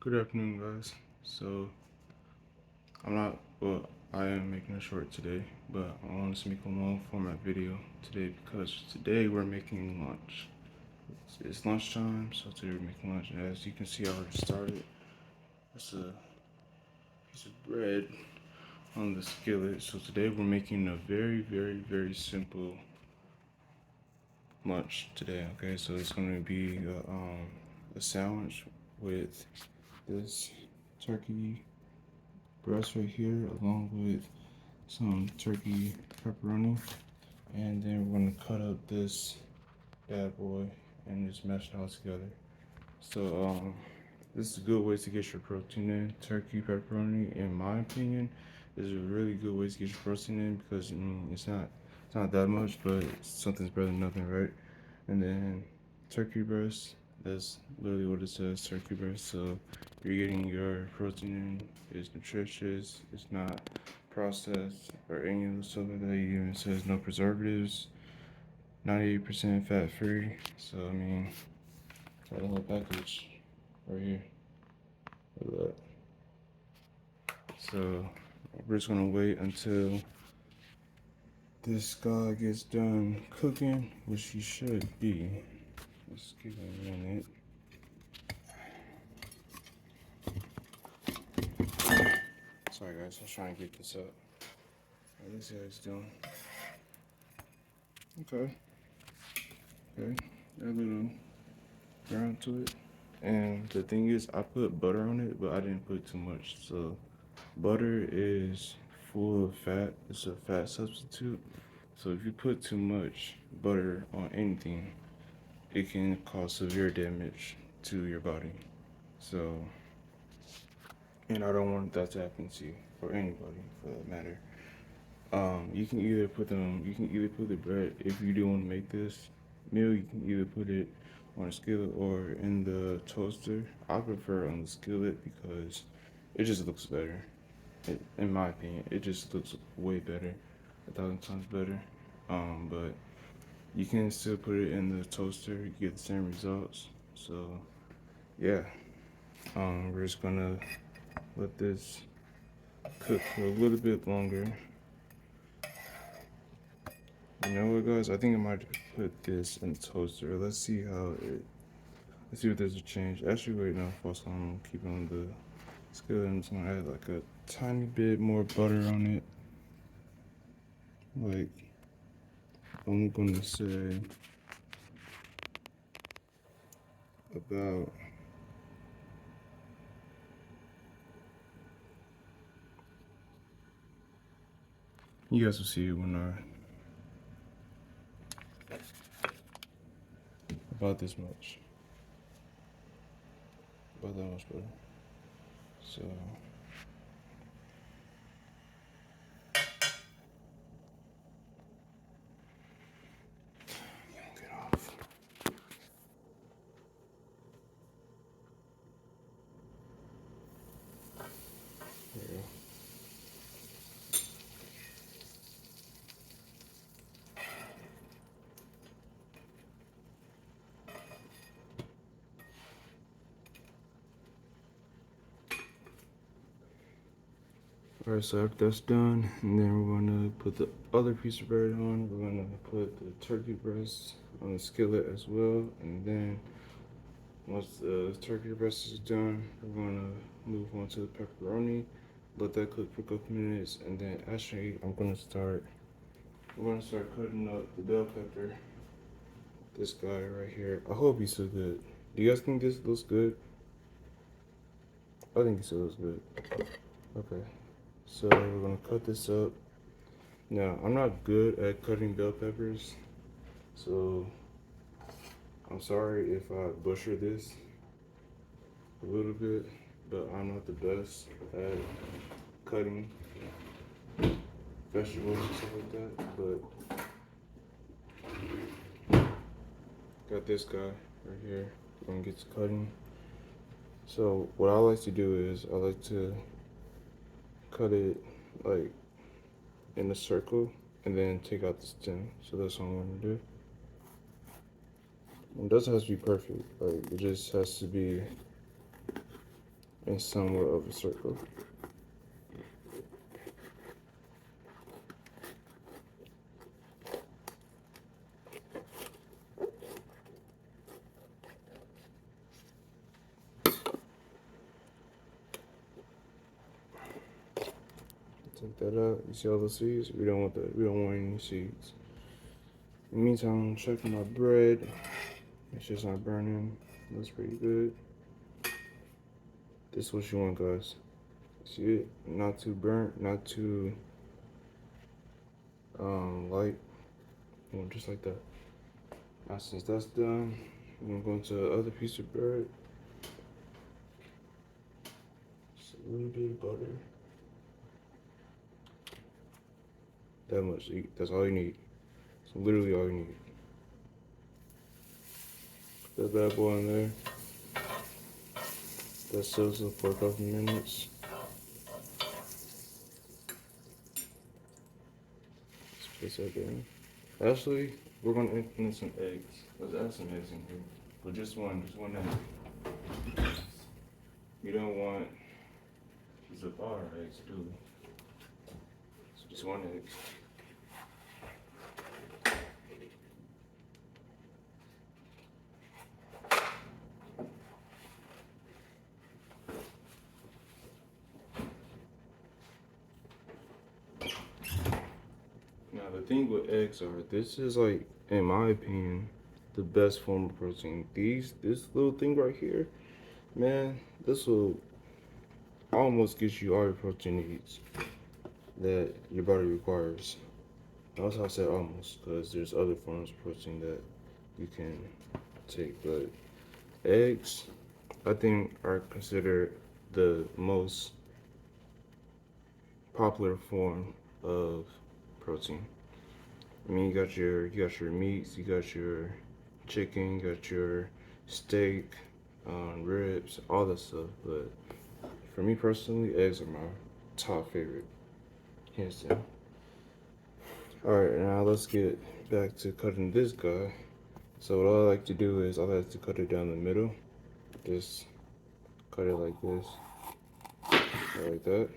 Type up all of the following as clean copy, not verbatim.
Good afternoon, guys. So, I am making a short today, but I want to make a long format video today because today we're making lunch. It's lunchtime, so today we're making lunch. And as you can see, I already started. It's a piece of bread on the skillet. So today we're making a very simple lunch today. Okay, so it's going to be a sandwich with this turkey breast right here, along with some turkey pepperoni, and then we're gonna cut up this bad boy and just mash it all together. So this is a good way to get your protein in. Turkey pepperoni, in my opinion, is a really good way to get your protein in because it's not that much, but something's better than nothing, right? And then turkey breast, that's literally what it says, turkey breast. So you're getting your protein in, it's nutritious, it's not processed or any of the stuff like that. It even says no preservatives, 98% fat free. So I mean, got a whole package right here. Look at that. So we're just gonna wait until this guy gets done cooking, which he should be. Let's give it a minute. Sorry guys, I was trying to get this up. Let's see how it's doing. Okay. Okay. Got a little brown to it. And the thing is, I put butter on it, but I didn't put too much. So butter is full of fat. It's a fat substitute. So if you put too much butter on anything, it can cause severe damage to your body. So, and I don't want that to happen to you or anybody for that matter. You can either put the bread, if you do want to make this meal, you can either put it on a skillet or in the toaster. I prefer on the skillet because it just looks better. In my opinion, it just looks way better, 1,000 times better. But you can still put it in the toaster, you get the same results. So yeah, we're just gonna let this cook for a little bit longer. You know what, guys? I think I might put this in the toaster. Let's see if there's a change. Actually, wait, no, false. I'm keeping on the skillet. I'm just gonna add like a tiny bit more butter on it. Like, I'm gonna say about you guys will see it when about this much. About that much butter. So get off. There you go. Alright, so after that's done, and then we're gonna put the other piece of bread on. We're gonna put the turkey breast on the skillet as well, and then once the turkey breast is done, we're gonna move on to the pepperoni, let that cook for a couple minutes, and then actually we're gonna start cutting up the bell pepper. This guy right here. I hope he's so good. Do you guys think this looks good? I think it still looks good. Okay. So we're gonna cut this up. Now, I'm not good at cutting bell peppers, so I'm sorry if I butcher this a little bit, but I'm not the best at cutting vegetables and stuff like that. But got this guy right here. We're gonna get to cutting. So what I like to do is I like to cut it like in a circle and then take out the stem. So that's what I'm gonna do. It doesn't have to be perfect. Like, it just has to be in somewhat of a circle. Take that out. You see all the seeds? We don't want that. We don't want any seeds. In the meantime, I'm checking my bread. It's just not burning. Looks pretty good. This is what you want, guys. See it? Not too burnt, not too light. Just like that. Now since that's done, I'm gonna go into the other piece of bread. Just a little bit of butter. That much. That's all you need. It's literally all you need. Put that bad boy in there. That settles up for a couple minutes. Let's place that there. Actually, we're gonna implement some eggs. Let's add some eggs in here. But just one egg. You don't want these of our eggs, do we? So just one egg. Now the thing with eggs are, this is like, in my opinion, the best form of protein. This little thing right here, man, this will almost get you all your protein needs that your body requires. Notice how I said almost, because there's other forms of protein that you can take, but eggs, I think, are considered the most popular form of protein. I mean, you got your meats, you got your chicken, you got your steak, ribs, all that stuff. But for me personally, eggs are my top favorite, hands down. All right, now let's get back to cutting this guy. So what I like to do is I like to cut it down the middle. Just cut it like this, like that.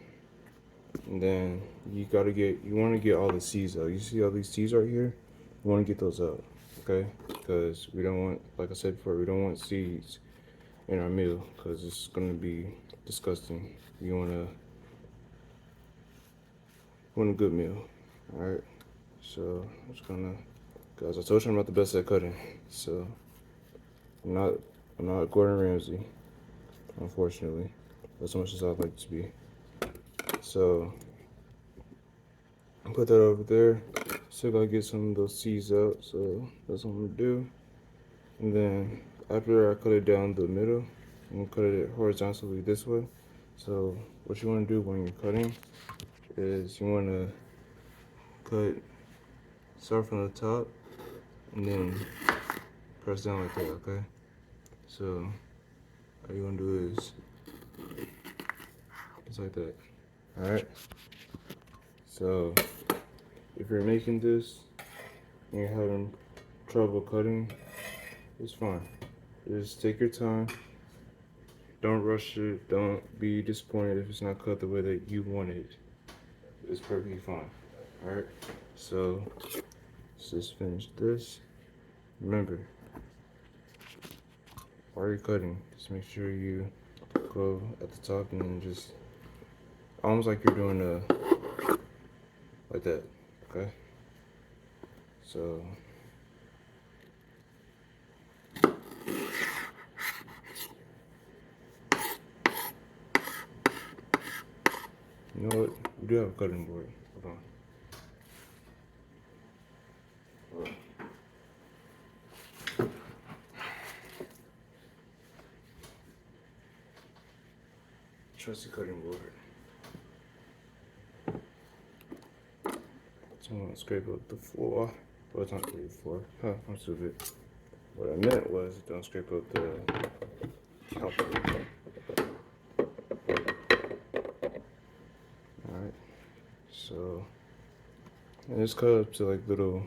And then you want to get all the seeds out. You see all these seeds right here? You want to get those out, okay? Because we don't want, like I said before, we don't want seeds in our meal because it's going to be disgusting. You want a good meal, all right? So I'm just gonna, guys, I told you I'm not the best at cutting, so I'm not Gordon Ramsay, unfortunately, as much as I'd like to be. So put that over there. Still gotta get some of those seeds out, so that's what I'm gonna do. And then after I cut it down the middle, I'm gonna cut it horizontally this way. So what you wanna do when you're cutting is you wanna start from the top and then press down like that, okay? So all you wanna do is just like that. Alright? So if you're making this and you're having trouble cutting, it's fine. Just take your time. Don't rush it. Don't be disappointed if it's not cut the way that you want it. It's perfectly fine. Alright? So let's just finish this. Remember, while you're cutting, just make sure you go at the top and then just almost like you're doing like that, okay? So you know what? We do have a cutting board. Hold on. Trusty cutting board. So I'm gonna scrape up the floor. Well, it's not really the floor. Huh, I'm stupid. What I meant was don't scrape up the counter. Alright. So, and just cut up to like little.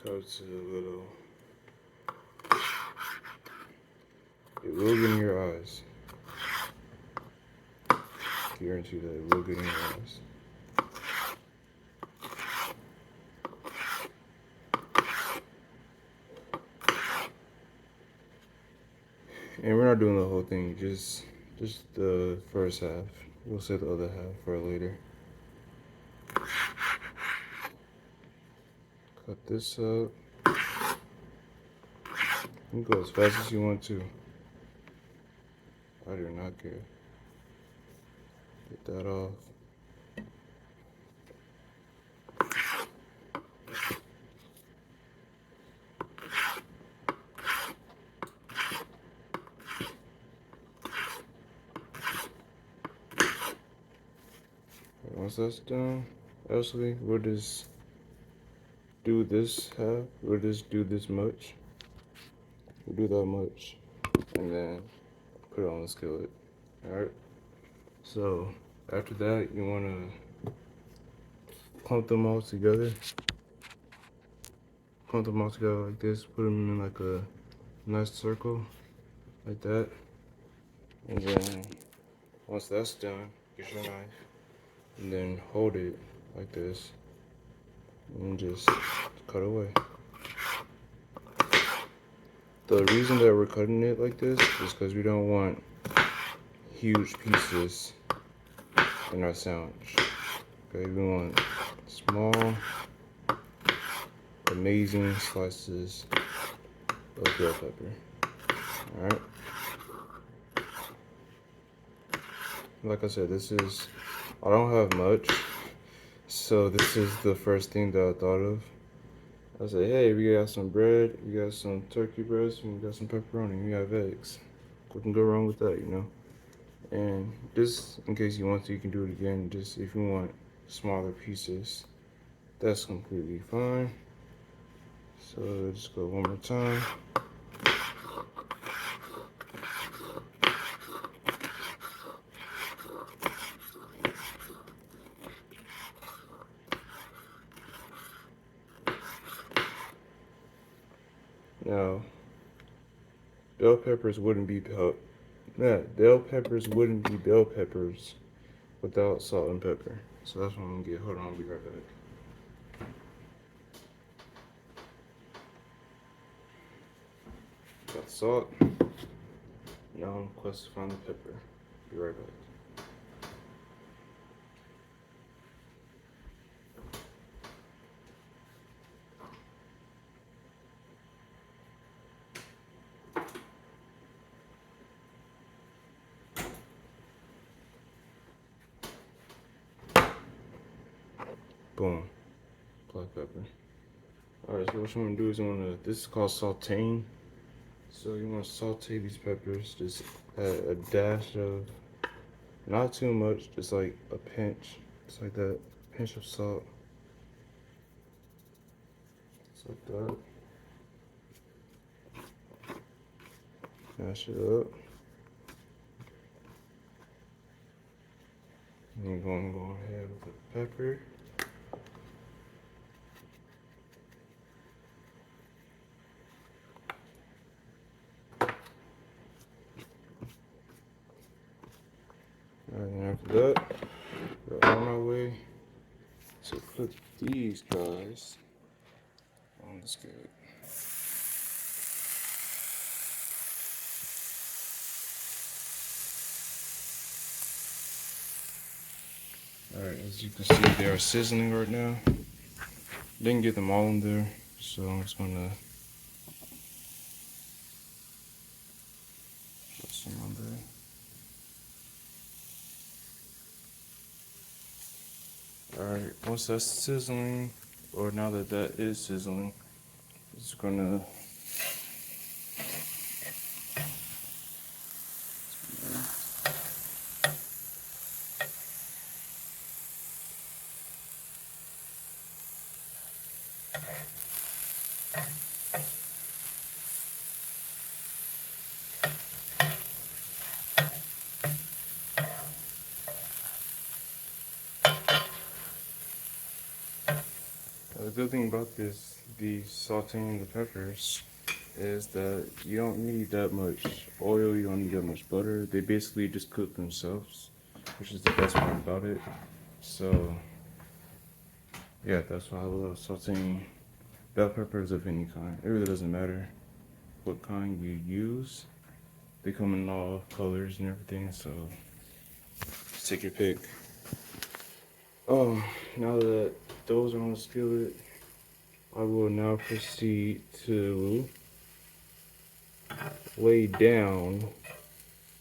cuts a little. It will get in your eyes. Guarantee that it will get in your eyes. And we're not doing the whole thing, just the first half. We'll save the other half for later. Cut this up. You can go as fast as you want to. I do not care. Get that off. Once that's done, actually, we'll just do this half. We'll just do this much. We'll do that much. And then put it on the skillet. Alright? So, after that, you want to clump them all together. Clump them all together like this. Put them in like a nice circle. Like that. And then, once that's done, get your knife. And then hold it like this. And just cut away. The reason that we're cutting it like this is because we don't want huge pieces in our sandwich. Okay, we want small, amazing slices of bell pepper. Alright? Like I said, I don't have much, so this is the first thing that I thought of. I said, hey, we got some bread, we got some turkey breast, and we got some pepperoni, we have eggs. What can go wrong with that, you know? And just in case you want to, you can do it again. Just if you want smaller pieces, that's completely fine. So just go one more time. Now, bell peppers wouldn't be bell peppers without salt and pepper. So that's what I'm gonna get. Hold on, I'll be right back. Got the salt. Now I'm quest to find the pepper. Be right back. Boom. Black pepper. Alright, so what you want to do is this is called sauteing. So you want to saute these peppers, just add a dash of, not too much, just like a pinch, just like that, pinch of salt. Just like that. Mash it up. And you're going to go ahead with the pepper. Alright, and after that, we're on our way to put these guys on the skillet. Alright, as you can see, they are sizzling right now. Didn't get them all in there, so I'm just gonna put some on there. Alright, once that's sizzling, or now that that is sizzling, it's gonna the good thing about the sauteing the peppers, is that you don't need that much oil, you don't need that much butter. They basically just cook themselves, which is the best part about it. So, yeah, that's why I love sauteing bell peppers of any kind. It really doesn't matter what kind you use. They come in all colors and everything, so just take your pick. Now that those are on the skillet, I will now proceed to lay down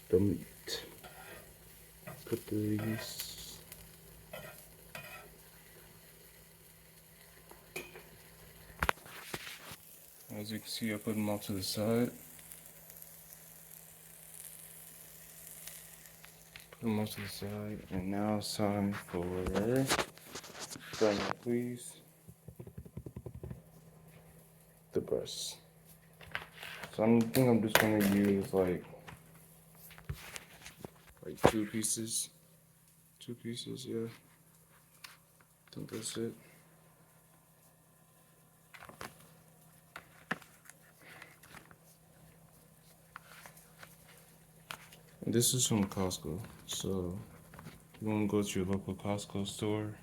the meat. Put these. As you can see, I put them all to the side. Put them all to the side, and now it's time for please, the breast. So I think I'm just gonna use like two pieces. Two pieces, yeah. I think that's it. And this is from Costco. So you wanna go to your local Costco store,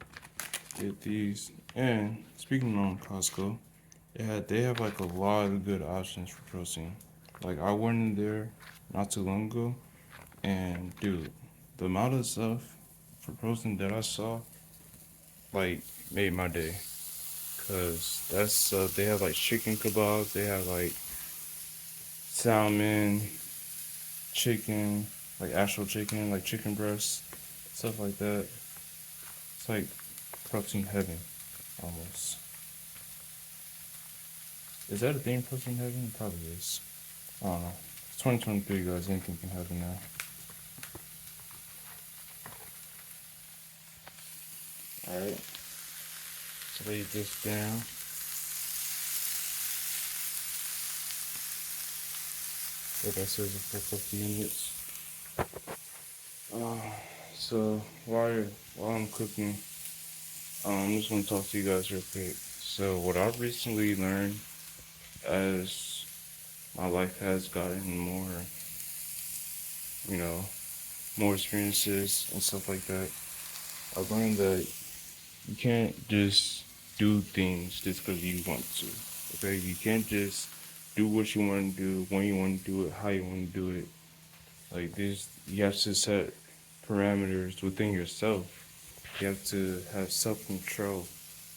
get these. And speaking on Costco, they have like a lot of good options for protein. Like I went in there not too long ago, and dude, the amount of stuff for protein that I saw like made my day. Cause that's they have like chicken kebabs, they have like salmon, chicken, like actual chicken, like chicken breasts, stuff like that. It's like protein heaven almost. Is that a thing, protein heaven? It probably is. I don't know. It's 2023, guys. Anything can happen now. Alright. So lay this down. Like I said, for 50 minutes. So while I'm cooking, I'm just gonna talk to you guys real quick. So what I've recently learned as my life has gotten more, you know, more experiences and stuff like that, I've learned that you can't just do things just because you want to. Okay, you can't just do what you want to do, when you want to do it, how you want to do it. Like this, you have to set parameters within yourself. You have to have self-control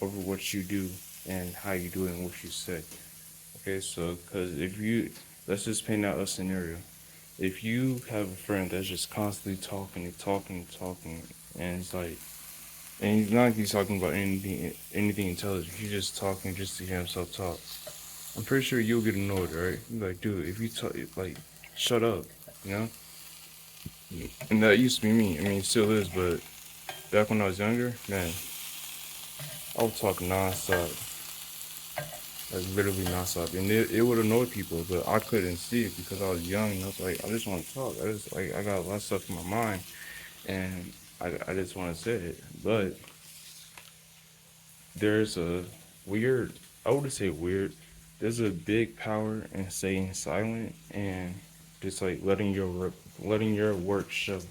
over what you do and how you do it and what you say. Okay, so because if you, let's just paint out a scenario. If you have a friend that's just constantly talking and talking and talking, and it's like, and he's not like he's talking about anything intelligent. He's just talking just to hear himself talk. I'm pretty sure you'll get annoyed, right? You're like, dude, if you talk, like, shut up, you know? And that used to be me. I mean, it still is, but back when I was younger, man, I would talk nonstop, like literally nonstop, and it would annoy people, but I couldn't see it because I was young, and I was like, I just want to talk. I just like I got a lot of stuff in my mind, and I just want to say it. But there's a weird, I wouldn't say weird. There's a big power in staying silent and just like letting your work show.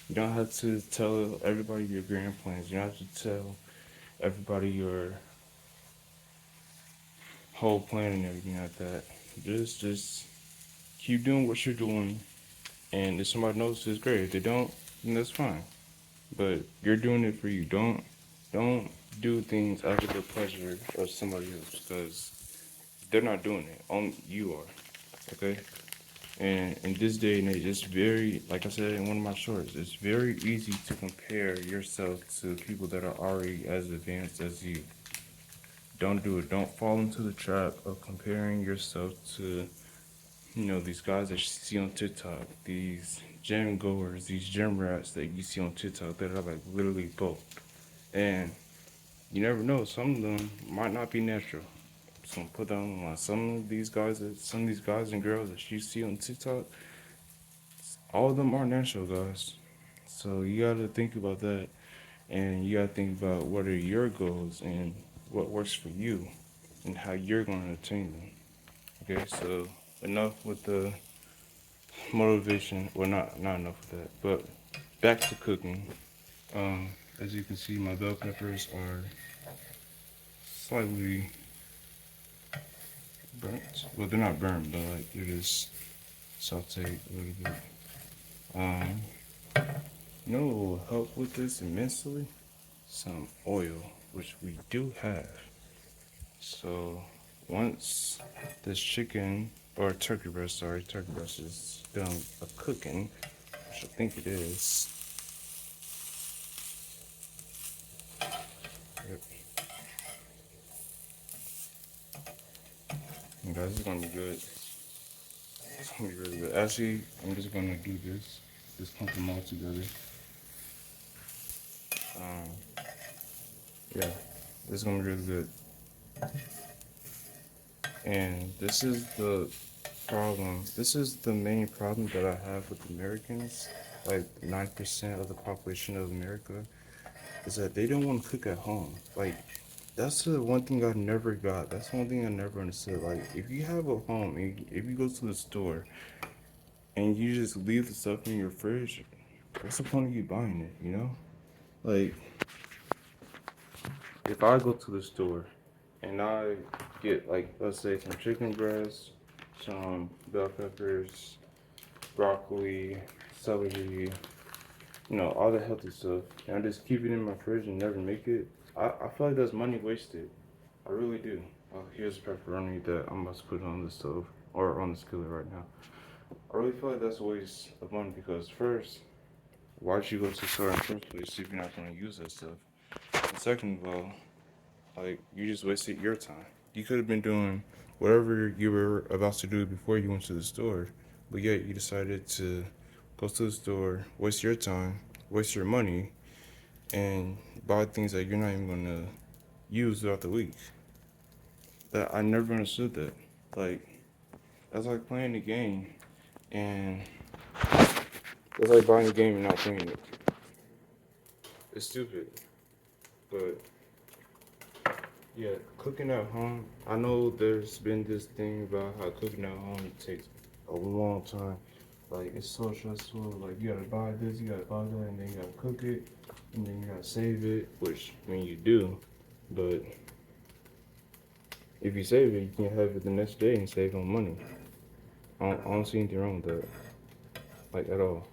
You don't have to tell everybody your grand plans. You don't have to tell everybody your whole plan and everything like that. Just keep doing what you're doing, and if somebody notices, great. If they don't, then that's fine. But you're doing it for you. Don't do things out of the pleasure of somebody else because they're not doing it. Only you are. Okay. And in this day and age, it's very, like I said in one of my shorts, it's very easy to compare yourself to people that are already as advanced as you. Don't do it. Don't fall into the trap of comparing yourself to, these guys that you see on TikTok, these gym goers, these gym rats that you see on TikTok that are like literally bulk. And you never know, some of them might not be natural. So put that on the line. Some of these guys and girls that you see on TikTok, all of them are natural guys. So you gotta think about that, and you gotta think about what are your goals and what works for you and how you're going to attain them. Okay, so enough with the motivation. Well, not enough with that, but back to cooking. Um, as you can see, my bell peppers are slightly burnt. Well, they're not burnt, but like they're just sauteed a little bit. Um, you know what will help with this immensely? Some oil, which we do have. So once this chicken or turkey breast is done cooking, which I think it is. Yep. And guys, it's gonna be good. It's gonna be really good. Actually, I'm just gonna do this. Just clump them all together. Um, yeah, this is gonna be really good. And this is the problem. This is the main problem that I have with Americans. Like 9% of the population of America is that they don't want to cook at home. Like that's the one thing I never got. That's one thing I never understood. Like if you have a home, if you go to the store and you just leave the stuff in your fridge, what's the point of you buying it? You know, like if I go to the store and I get like let's say some chicken breast, some bell peppers, broccoli, celery, all the healthy stuff, and I just keep it in my fridge and never make it. I feel like that's money wasted. I really do. Here's pepperoni that I'm about to put on the stove or on the skillet right now. I really feel like that's a waste of money because first, why'd you go to the store in the first place if you're not gonna use that stuff? And second of all, like you just wasted your time. You could have been doing whatever you were about to do before you went to the store, but yet you decided to go to the store, waste your time, waste your money, and buy things that you're not even gonna use throughout the week. That I never understood that. Like that's like playing the game, and that's like buying a game and not playing it. It's stupid, but yeah, cooking at home. I know there's been this thing about how cooking at home takes a long time. Like it's so stressful. Like you gotta buy this, you gotta buy that, and then you gotta cook it, and then you gotta save it. Which I mean you do, but if you save it, you can have it the next day and save on money. I don't see anything wrong with that, like at all.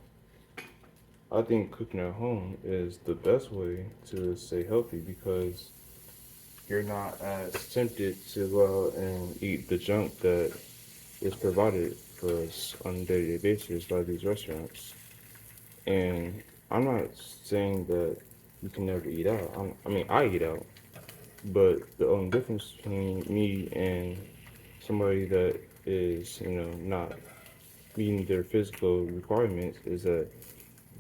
I think cooking at home is the best way to stay healthy because you're not as tempted to go out and eat the junk that is provided for us on a day-to-day basis by these restaurants. And I'm not saying that you can never eat out. I mean, I eat out, but the only difference between me and somebody that is, not meeting their physical requirements is that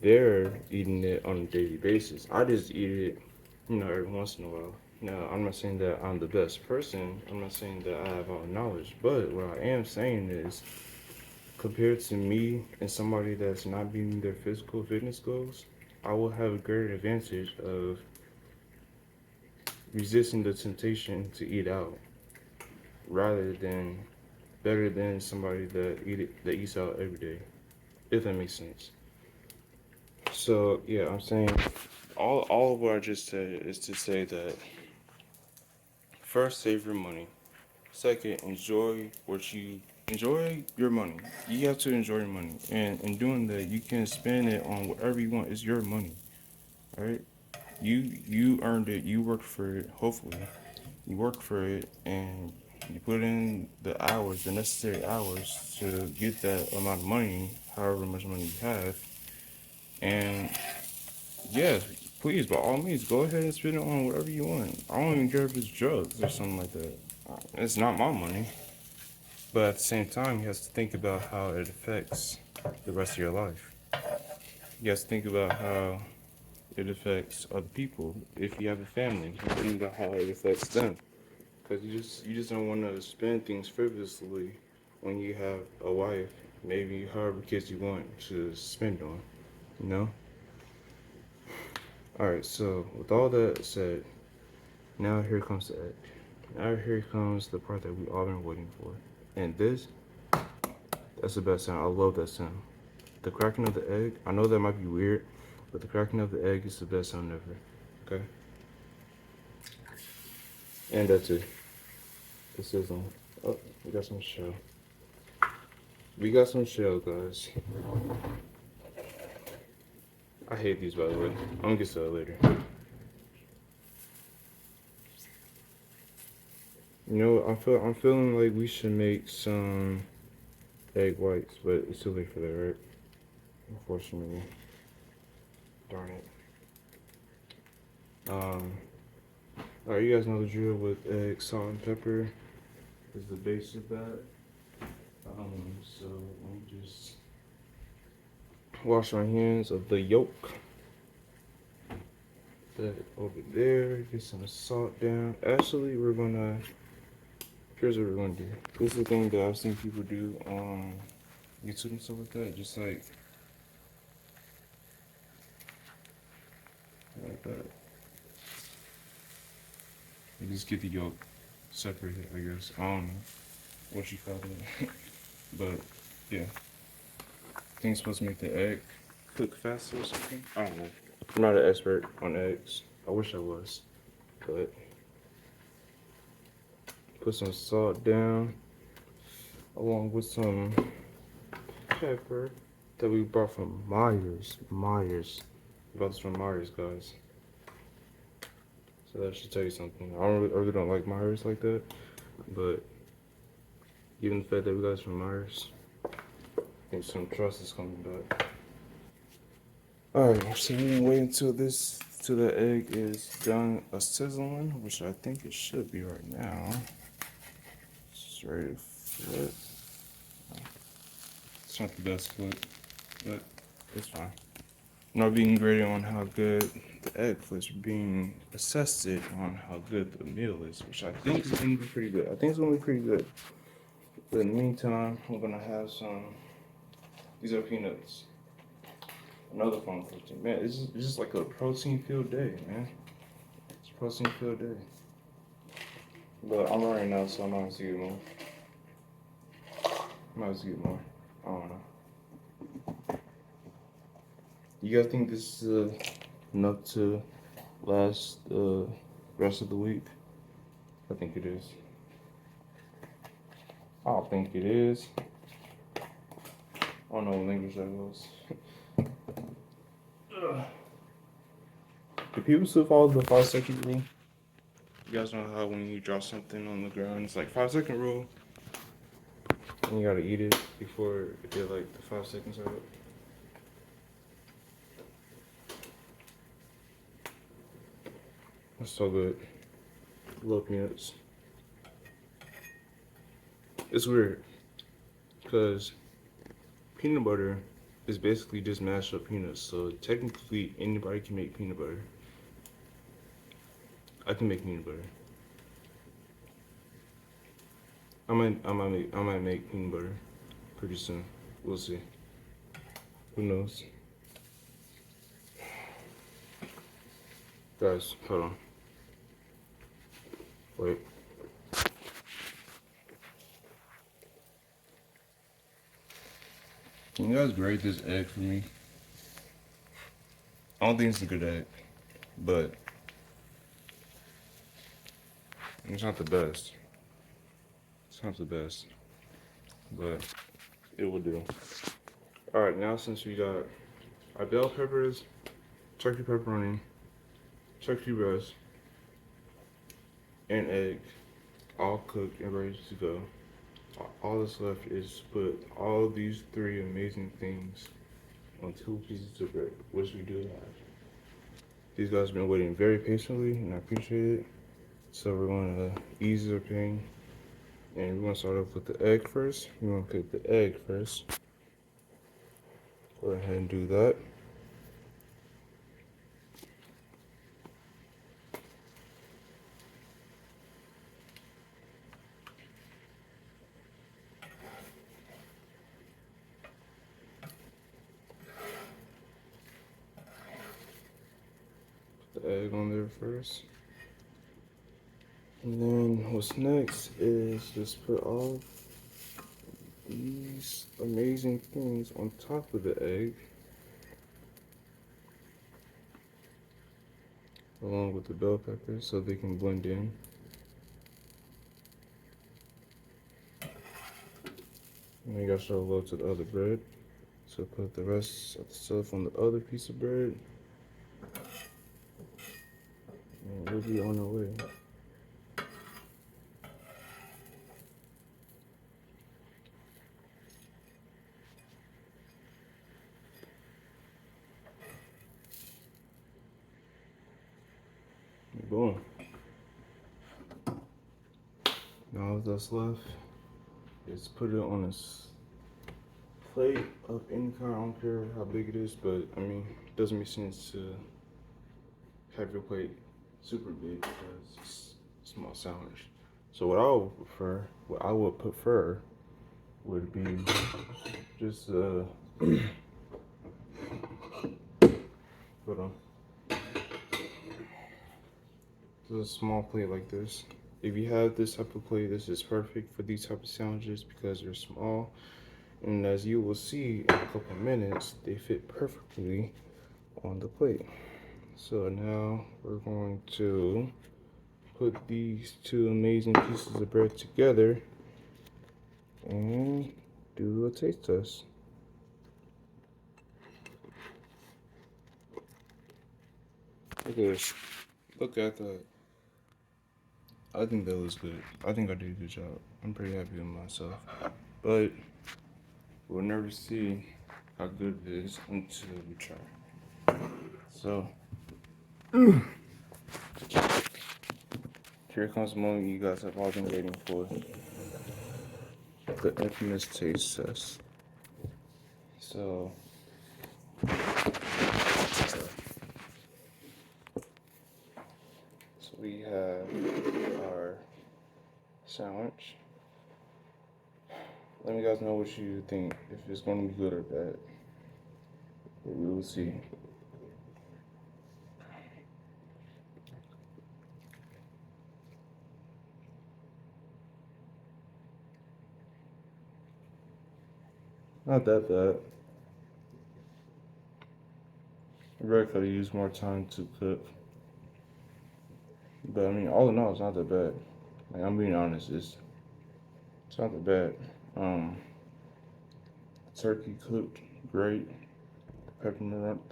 they're eating it on a daily basis. I just eat it, every once in a while. Now, I'm not saying that I'm the best person. I'm not saying that I have all knowledge. But what I am saying is, compared to me and somebody that's not meeting their physical fitness goals, I will have a greater advantage of resisting the temptation to eat out rather than better than somebody that eats out every day, if that makes sense. So yeah, I'm saying all of what I just said is to say that first, save your money. Second, enjoy your money. You have to enjoy your money, and in doing that, you can spend it on whatever you want. It's your money, all right? You earned it. You worked for it. Hopefully, you worked for it, and you put in the necessary hours to get that amount of money, however much money you have, and yeah, please, by all means, go ahead and spend it on whatever you want. I don't even care if it's drugs or something like that. It's not my money. But at the same time, you have to think about how it affects the rest of your life. You have to think about how it affects other people. If you have a family, you have to think about how it affects them. Because you just don't want to spend things frivolously when you have a wife, maybe however kids you want to spend on, you know? Alright, so with all that said, Now here comes the egg. Now here comes the part that we all been waiting for. And this, that's the best sound. I love that sound. The cracking of the egg, I know that might be weird, but the cracking of the egg is the best sound ever. Okay? And that's it. This is oh, we got some shell. We got some shell, guys. I hate these, by the way. I'm gonna get to that later. You know, I'm feeling like we should make some egg whites, but it's too late for that, right? Unfortunately. Darn it. Alright, you guys know the drill with egg, salt, and pepper is the base of that. So let me just wash my hands of the yolk. That over there, get some salt down. Actually, here's what we're gonna do. This is the thing that I've seen people do on YouTube and stuff like that. Just like that. You just get the yolk separated, I guess. I don't know what you call it. But yeah. I think it's supposed to make the egg cook faster or something. I don't know. I'm not an expert on eggs. I wish I was. But put some salt down along with some pepper that we brought from Myers. We bought this from Myers, guys. So that should tell you something. I really don't like Myers like that, but given the fact that we got this from Myers, I think some trust is coming back. Alright, so we're gonna wait until the egg is done sizzling, which I think it should be right now. It's ready to flip. It's not the best flip, but it's fine. I'm not being graded on how good the egg flips, being assessed on how good the meal is, which I think is gonna be pretty good. I think it's gonna be pretty good. But in the meantime, we're gonna have these are peanuts. Another fun protein. Man, it's just like a protein filled day, man. It's a protein filled day. But I'm running out, so I might as well get more. I don't know. You guys think this is enough to last the rest of the week? I think it is. I think it is. I don't know what language that was. Do people still follow the 5-second rule? You guys know how when you drop something on the ground, it's like 5-second rule, and you gotta eat it before it get like the 5 seconds are up. That's so good. Love peanuts. It's weird because peanut butter is basically just mashed up peanuts. So technically, anybody can make peanut butter. I can make peanut butter. I might make peanut butter pretty soon. We'll see. Who knows? Guys, hold on. Wait. Can you guys grade this egg for me? I don't think it's a good egg, but it's not the best. It's not the best, but it will do. All right, now since we got our bell peppers, turkey pepperoni, turkey breast, and egg all cooked and ready to go. All that's left is put all these three amazing things on 2 pieces of bread, which we do have. These guys have been waiting very patiently, and I appreciate it. So we're going to ease their pain, and we're going to start off with the egg first. We're going to cook the egg first. Go ahead and do that. Put the egg on there first. And then what's next is just put all these amazing things on top of the egg, along with the bell peppers so they can blend in. And then you gotta show love to the other bread. So put the rest of the stuff on the other piece of bread. And we'll be on our way. Boom. Now all that's left is put it on a plate of any kind. I don't care how big it is, but I mean, it doesn't make sense to have your plate super big because it's a small sandwich. So what I would prefer would be just hold on. Just a small plate like this. If you have this type of plate, this is perfect for these type of sandwiches because they're small. And as you will see in a couple of minutes, they fit perfectly on the plate. So now we're going to put these two amazing pieces of bread together and do a taste test. Look at this. Look at that. I think that was good. I think I did a good job. I'm pretty happy with myself. But we'll never see how good it is until we try. So here comes the moment you guys have all been waiting for. The infamous taste test. So we have our sandwich. Let me guys know what you think, if it's going to be good or bad. But we will see. Not that bad. I really could have used more time to cook. But I mean, all in all, it's not that bad. Like, I'm being honest, it's not that bad. Turkey cooked great. The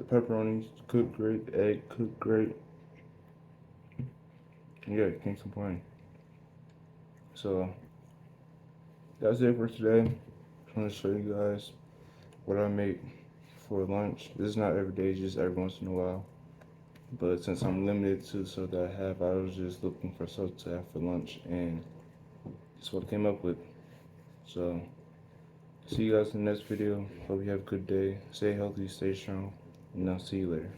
pepperoni cooked great. The egg cooked great. Yeah, can't complain. So that's it for today. Just want to show you guys what I make for lunch. This is not every day, just every once in a while. But since I'm limited to the stuff that I have, I was just looking for stuff to have for lunch, and that's what I came up with. So see you guys in the next video. Hope you have a good day. Stay healthy, stay strong, and I'll see you later.